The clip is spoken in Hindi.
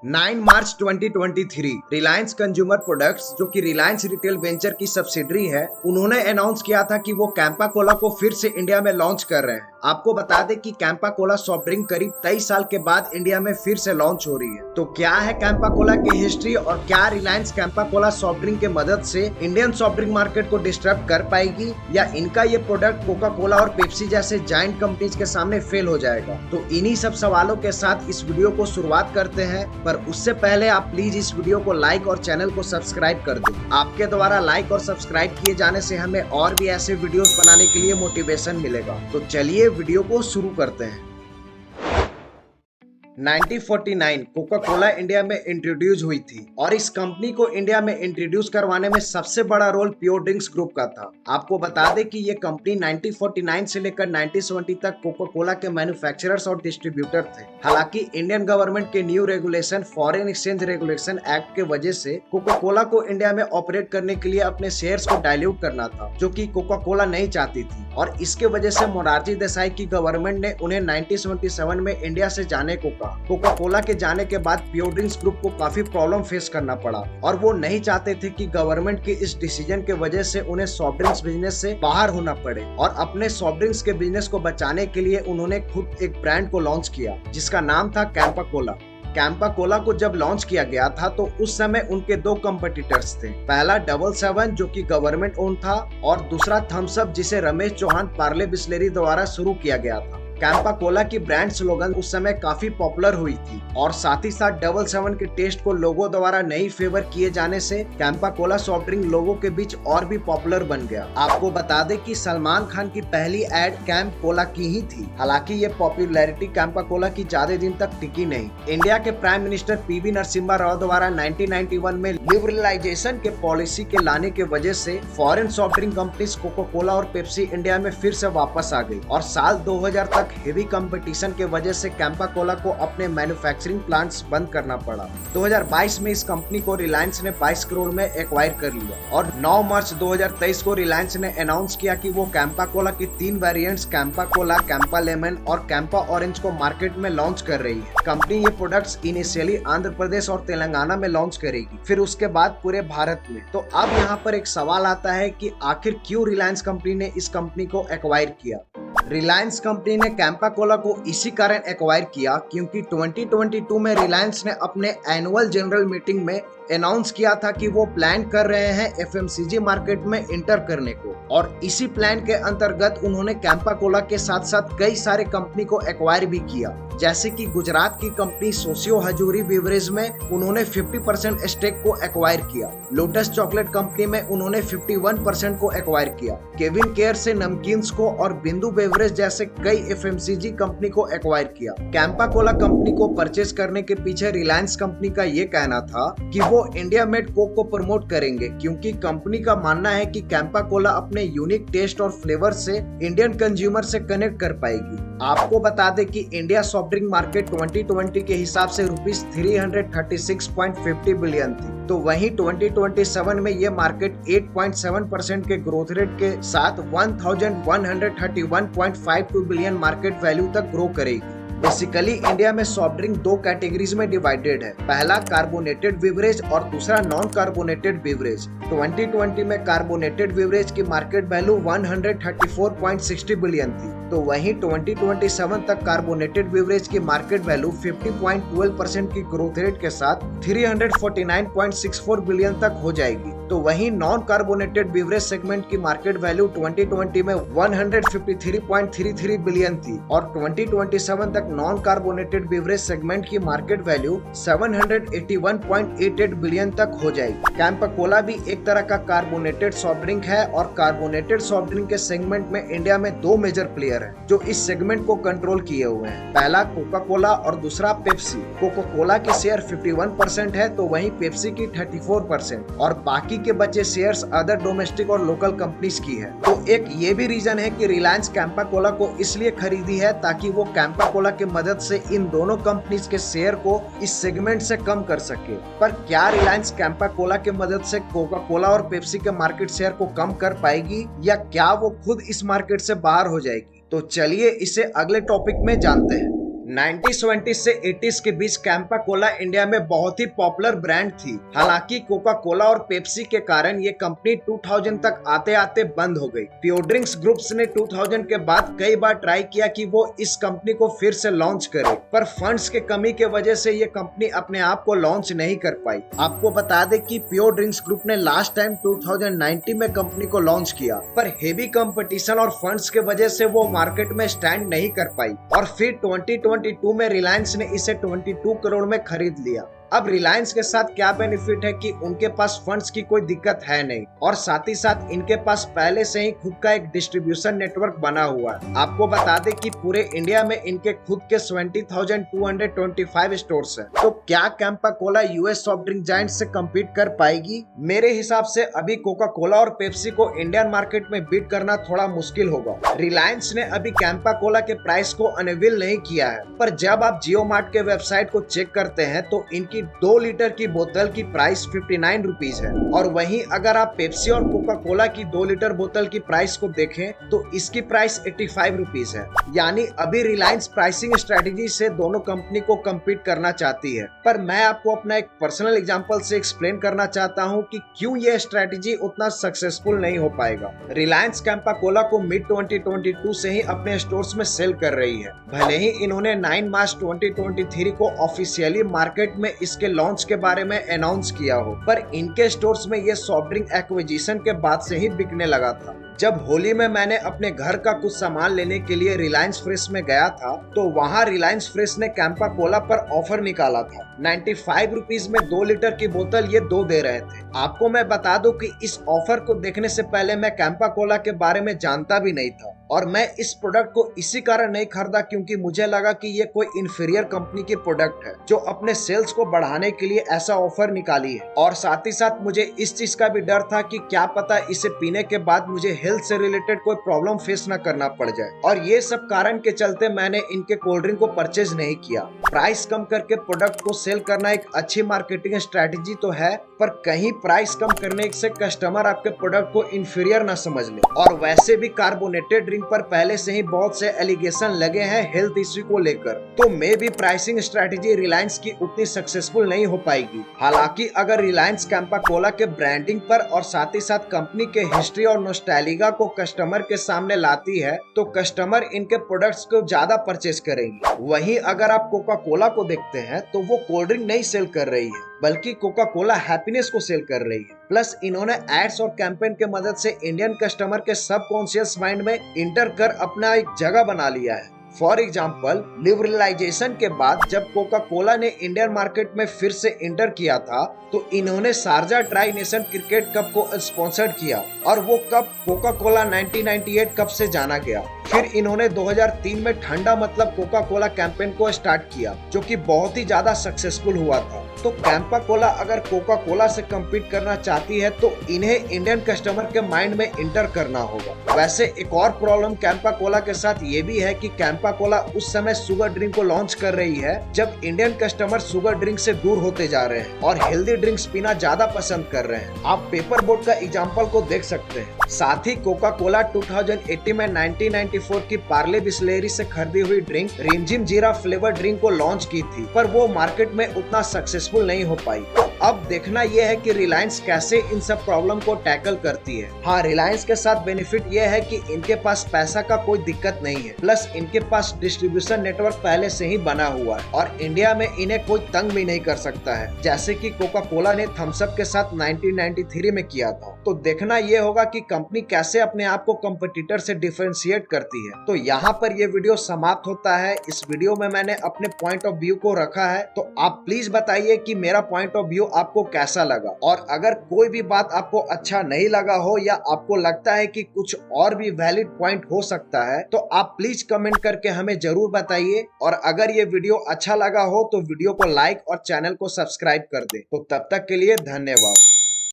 9 मार्च 2023 रिलायंस कंज्यूमर प्रोडक्ट्स जो कि रिलायंस रिटेल वेंचर की सब्सिडरी है, उन्होंने अनाउंस किया था कि वो कैंपा कोला को फिर से इंडिया में लॉन्च कर रहे हैं। आपको बता दें कि कैंपा कोला सॉफ्ट ड्रिंक करीब 23 साल के बाद इंडिया में फिर से लॉन्च हो रही है। तो क्या है कैंपा कोला की हिस्ट्री और क्या Reliance Campa Cola soft drink के मदद से इंडियन सॉफ्ट ड्रिंक मार्केट को डिस्टर्ब कर पाएगी या इनका ये प्रोडक्ट कोका कोला और पेप्सी जैसे जायंट कंपनीज के सामने फेल हो जाएगा। तो इन्हीं सब सवालों के साथ इस वीडियो को शुरुआत करते हैं, पर उससे पहले आप प्लीज इस वीडियो को लाइक और चैनल को सब्सक्राइब कर दें। आपके द्वारा लाइक और सब्सक्राइब किए जाने से हमें और भी ऐसे वीडियोस बनाने के लिए मोटिवेशन मिलेगा। तो चलिए वीडियो को शुरू करते हैं। 1949 कोका कोला इंडिया में इंट्रोड्यूस हुई थी और इस कंपनी को इंडिया में इंट्रोड्यूस करवाने में सबसे बड़ा रोल प्योर ड्रिंक्स ग्रुप का था। आपको बता दें कि ये कंपनी 1949 से लेकर 1970 तक कोका कोला के मैन्युफैक्चरर्स और डिस्ट्रीब्यूटर थे। हालांकि इंडियन गवर्नमेंट के new regulation foreign exchange regulation act के वजह से कोका कोला को इंडिया में ऑपरेट करने के लिए अपने शेयर्स को डाइल्यूट करना था, जो कि कोका कोला नहीं चाहती थी और इसके वजह से मोरारजी देसाई की गवर्नमेंट ने उन्हें 1977 में इंडिया से जाने को कहा। कोका कोला के जाने के बाद प्योर ड्रिंक्स ग्रुप को काफी प्रॉब्लम फेस करना पड़ा और वो नहीं चाहते थे कि गवर्नमेंट के इस डिसीजन के वजह से उन्हें सॉफ्ट ड्रिंक्स बिजनेस से बाहर होना पड़े और अपने सॉफ्ट ड्रिंक्स के बिजनेस को बचाने के लिए उन्होंने खुद एक ब्रांड को लॉन्च किया जिसका नाम था कैंपा कोला। कैंपा कोला को जब लॉन्च किया गया था तो उस समय उनके दो कंपटीटर्स थे। पहला डबल सेवन जो कि गवर्नमेंट ओन था और दूसरा थम्स अप जिसे रमेश चौहान पार्ले बिस्लेरी द्वारा शुरू किया गया था। कैंपा कोला की ब्रांड स्लोगन उस समय काफी पॉपुलर हुई थी और साथ ही साथ डबल सेवन के टेस्ट को लोगों द्वारा नहीं फेवर किए जाने से कैंपा कोला सॉफ्ट ड्रिंक लोगों के बीच और भी पॉपुलर बन गया। आपको बता दें कि सलमान खान की पहली एड कैंप कोला की ही थी। हालांकि ये पॉपुलैरिटी कैंपा कोला की ज्यादा दिन तक टिकी नहीं। इंडिया के prime minister PV Narasimha Rao द्वारा 1991 में लिबरलाइजेशन के पॉलिसी के लाने के वजह से foreign soft drink companies Coca Cola और पेप्सी इंडिया में फिर से वापस आ गई और साल 2000 तक हेवी कंपटीशन के वजह से कैंपा कोला को अपने मैन्युफैक्चरिंग प्लांट्स बंद करना पड़ा। 2022 में इस कंपनी को रिलायंस ने 22 करोड़ में एक्वायर कर लिया और 9 मार्च 2023 को रिलायंस ने अनाउंस किया कि वो कैंपा कोला की 3 variants Campa Cola, Campa lemon और कैंपा ऑरेंज को मार्केट में लॉन्च कर रही है। कंपनी ये प्रोडक्ट्स इनिशियली आंध्र प्रदेश और तेलंगाना में लॉन्च करेगी, फिर उसके बाद पूरे भारत में। तो अब यहाँ पर एक सवाल आता है कि आखिर क्यों रिलायंस कंपनी ने इस कंपनी को एक्वायर किया। रिलायंस कंपनी ने कैंपा कोला को इसी कारण एक्वायर किया क्योंकि 2022 में रिलायंस ने अपने एनुअल जनरल मीटिंग में अनाउंस किया था कि वो प्लान कर रहे हैं एफएमसीजी मार्केट में इंटर करने को और इसी प्लान के अंतर्गत उन्होंने कैंपा कोला के साथ साथ कई सारे कंपनी को एक्वायर भी किया। जैसे कि गुजरात की कंपनी सोसियो हजूरी बेवरेज में उन्होंने 50% स्टेक को एक्वायर किया। लोटस चॉकलेट कंपनी में उन्होंने 51% को एक्वायर किया। केविन केयर से नमकीन्स को और बिंदु बेवरेज जैसे कई एफएमसीजी कंपनी को एक्वायर किया। कैंपा कोला कंपनी को परचेज करने के पीछे रिलायंस कंपनी का ये कहना था कि वो इंडिया मेड कोक को प्रमोट करेंगे क्योंकि कंपनी का मानना है कि कैंपा कोला अपने यूनिक टेस्ट और फ्लेवर से इंडियन कंज्यूमर से कनेक्ट कर पाएगी। आपको बता दें कि इंडिया सॉफ्ट ड्रिंक मार्केट 2020 के हिसाब से रुपीस 336.50 बिलियन थी, तो वहीं 2027 में ये मार्केट 8.7% के ग्रोथ रेट के साथ 1131.52 बिलियन मार्केट वैल्यू तक ग्रो करेगी। बेसिकली इंडिया में सॉफ्ट ड्रिंक दो कैटेगरीज में डिवाइडेड है, पहला कार्बोनेटेड बेवरेज और दूसरा नॉन कार्बोनेटेड बेवरेज। 2020 में कार्बोनेटेड बेवरेज की मार्केट वैल्यू 134.60 बिलियन थी, तो वहीं 2027 तक कार्बोनेटेड बेवरेज की मार्केट वैल्यू 50.12% की ग्रोथ रेट के साथ 349.64 बिलियन तक हो जाएगी। तो वहीं नॉन कार्बोनेटेड बेवरेज सेगमेंट की मार्केट वैल्यू 2020 में 153.33 बिलियन थी और 2027 तक नॉन कार्बोनेटेड बेवरेज सेगमेंट की मार्केट वैल्यू 781.88 बिलियन तक हो जाएगी। कैंपा कोला भी एक तरह का कार्बोनेटेड सॉफ्ट ड्रिंक है और कार्बोनेटेड सॉफ्ट ड्रिंक के सेगमेंट में इंडिया में दो मेजर प्लेयर हैं जो इस सेगमेंट को कंट्रोल किए हुए हैं। पहला कोका कोला और दूसरा पेप्सी। कोका कोला की शेयर 51% है तो वहीं पेप्सी की 34% और बाकी के बचे शेयर्स अदर डोमेस्टिक और लोकल कंपनीज की है। तो एक ये भी रीजन है कि रिलायंस कैंपा कोला को इसलिए खरीदी है ताकि वो कैंपा कोला की मदद से इन दोनों कंपनीज के शेयर को इस सेगमेंट से कम कर सके। पर क्या रिलायंस कैंपा कोला की मदद से कोका कोला और पेप्सी के मार्केट शेयर को कम कर पाएगी या क्या वो खुद इस मार्केट से बाहर हो जाएगी? तो चलिए इसे अगले टॉपिक में जानते हैं। 1970 से 80s के बीच कैंपा कोला इंडिया में बहुत ही पॉपुलर ब्रांड थी। हालांकि कोका कोला और पेप्सी के कारण ये कंपनी 2000 तक आते आते बंद हो गई। प्योर ड्रिंक्स ग्रुप्स ने 2000 के बाद कई बार ट्राई किया कि वो इस कंपनी को फिर से लॉन्च करे, पर फंड्स के कमी के वजह से ये कंपनी अपने आप को लॉन्च नहीं कर पाई। आपको बता दें कि प्योर ड्रिंक्स ग्रुप ने लास्ट टाइम 2019 में कंपनी को लॉन्च किया, पर हेवी कंपटीशन और फंड्स के वजह से वो मार्केट में स्टैंड नहीं कर पाई और फिर 2022 में रिलायंस ने इसे 22 करोड़ में खरीद लिया। अब रिलायंस के साथ क्या बेनिफिट है कि उनके पास फंड्स की कोई दिक्कत है नहीं और साथ ही साथ इनके पास पहले से ही खुद का एक डिस्ट्रीब्यूशन नेटवर्क बना हुआ है। आपको बता दें कि पूरे इंडिया में इनके खुद के 20,225 स्टोर्स हैं। तो क्या Campa Cola US soft drink giant से कम्पीट कर पाएगी? मेरे हिसाब से अभी कोका कोला और पेप्सी को इंडियन मार्केट में बीट करना थोड़ा मुश्किल होगा। रिलायंस ने अभी कैंपा कोला के प्राइस को अनवील नहीं किया है, पर जब आप जियो मार्ट के वेबसाइट को चेक करते हैं तो इनकी 2 लीटर की बोतल की प्राइस 59 रुपीज है और वहीं अगर आप पेप्सी और कोका कोला की 2 लीटर बोतल की प्राइस को देखें तो इसकी प्राइस 85 रुपीज है। यानी अभी रिलायंस प्राइसिंग स्ट्रेटेजी से दोनों कंपनी को कम्पीट करना चाहती है, पर मैं आपको अपना एक पर्सनल एग्जांपल से एक्सप्लेन करना चाहता हूं कि क्यों ये स्ट्रेटेजी उतना सक्सेसफुल नहीं हो पाएगा। रिलायंस कैंपा कोला को मिड 2022 से ही अपने स्टोर्स में सेल कर रही है। भले ही इन्होंने 9 मार्च 2023 को ऑफिशियली मार्केट में इसके लॉन्च के बारे में अनाउंस किया हो, पर इनके स्टोर्स में ये सॉफ्ट ड्रिंक एक्विजिशन के बाद से ही बिकने लगा था। जब होली में मैंने अपने घर का कुछ सामान लेने के लिए रिलायंस फ्रेश में गया था तो वहाँ रिलायंस फ्रेश ने कैंपा कोला पर ऑफर निकाला था। 95 रुपीज में 2 लीटर की बोतल ये 2 दे रहे थे। आपको मैं बता दूं कि इस ऑफर को देखने से पहले मैं कैंपा कोला के बारे में जानता भी नहीं था और मैं इस प्रोडक्ट को इसी कारण नहीं खरीदा क्योंकि मुझे लगा कि ये कोई इंफीरियर कंपनी की प्रोडक्ट है जो अपने सेल्स को बढ़ाने के लिए ऐसा ऑफर निकाली है। और साथ ही साथ मुझे इस चीज का भी डर था कि क्या पता इसे पीने के बाद मुझे हेल्थ से रिलेटेड कोई प्रॉब्लम फेस न करना पड़ जाए, और ये सब कारण के चलते मैंने इनके कोल्ड ड्रिंक को परचेज नहीं किया। प्राइस कम करके प्रोडक्ट को सेल करना एक अच्छी मार्केटिंग स्ट्रेटेजी तो है, पर कहीं प्राइस कम करने से कस्टमर आपके प्रोडक्ट को इंफीरियर न समझ ले। और वैसे भी कार्बोनेटेड ड्रिंक पर पहले से ही बहुत से एलिगेशन लगे हैं हेल्थ इश्यू को लेकर, तो मे भी प्राइसिंग स्ट्रेटेजी रिलायंस की उतनी सक्सेसफुल नहीं हो पाएगी। हालांकि अगर रिलायंस कैंपा कोला के ब्रांडिंग पर और साथ ही साथ कंपनी के हिस्ट्री और नॉस्टैल्जिया को कस्टमर के सामने लाती है तो कस्टमर इनके प्रोडक्ट्स को ज्यादा परचेज करेंगे। वहीं अगर आप कोका कोला को देखते हैं तो वो कोल्ड ड्रिंक नहीं सेल कर रही है बल्कि कोका कोला हैप्पीनेस को सेल कर रही है। प्लस इन्होंने एड्स और कैंपेन के मदद से इंडियन कस्टमर के सबकॉन्शियस माइंड में इंटर कर अपना एक जगह बना लिया है। फॉर एग्जाम्पल, लिबरलाइजेशन के बाद जब कोका कोला ने इंडियन मार्केट में फिर से इंटर किया था तो इन्होंने Sharjah tri nation cricket cup को स्पॉन्सर किया और वो कप कोका कोला 1998 कप से जाना गया। फिर इन्होंने 2003 में ठंडा मतलब कोका कोला कैंपेन को स्टार्ट किया जो कि बहुत ही ज्यादा सक्सेसफुल हुआ था। तो कैंपा कोला अगर कोका कोला से कम्पीट करना चाहती है तो इन्हें इंडियन कस्टमर के माइंड में इंटर करना होगा। वैसे एक और प्रॉब्लम कैंपा कोला के साथ ये भी है कि कैंपा कोला उस समय शुगर ड्रिंक को लॉन्च कर रही है जब इंडियन कस्टमर शुगर ड्रिंक से दूर होते जा रहे हैं और हेल्दी ड्रिंक्स पीना ज्यादा पसंद कर रहे हैं। आप पेपर बोट का एग्जांपल को देख सकते हैं। साथ ही कोका कोला 2018 में 1994 की पार्ले बिस्लेरी से खरीदी हुई ड्रिंक रिमझिम जीरा फ्लेवर ड्रिंक को लॉन्च की थी, पर वो मार्केट में उतना सक्सेसफुल नहीं हो पाई। तो अब देखना यह है कि रिलायंस कैसे इन सब प्रॉब्लम को टैकल करती है। हाँ, रिलायंस के साथ बेनिफिट यह है कि इनके पास पैसा का कोई दिक्कत नहीं है, प्लस इनके पास डिस्ट्रीब्यूशन नेटवर्क पहले से ही बना हुआ है और इंडिया में इन्हें कोई तंग भी नहीं कर सकता है, जैसे कि कोका कोला ने थम्स अप के साथ 1993 में किया था। तो देखना यह होगा कि कंपनी कैसे अपने आप को कंपटीटर से डिफरेंशिएट करती है। तो यहाँ पर यह वीडियो समाप्त होता है। इस वीडियो में मैंने अपने पॉइंट ऑफ व्यू को रखा है, तो आप प्लीज बताइए कि मेरा पॉइंट ऑफ व्यू आपको कैसा लगा, और अगर कोई भी बात आपको अच्छा नहीं लगा हो या आपको लगता है कि कुछ और भी वैलिड पॉइंट हो सकता है तो आप प्लीज कमेंट करके हमें जरूर बताइए। और अगर ये वीडियो अच्छा लगा हो तो वीडियो को लाइक और चैनल को सब्सक्राइब कर दे। तो तब तक के लिए धन्यवाद।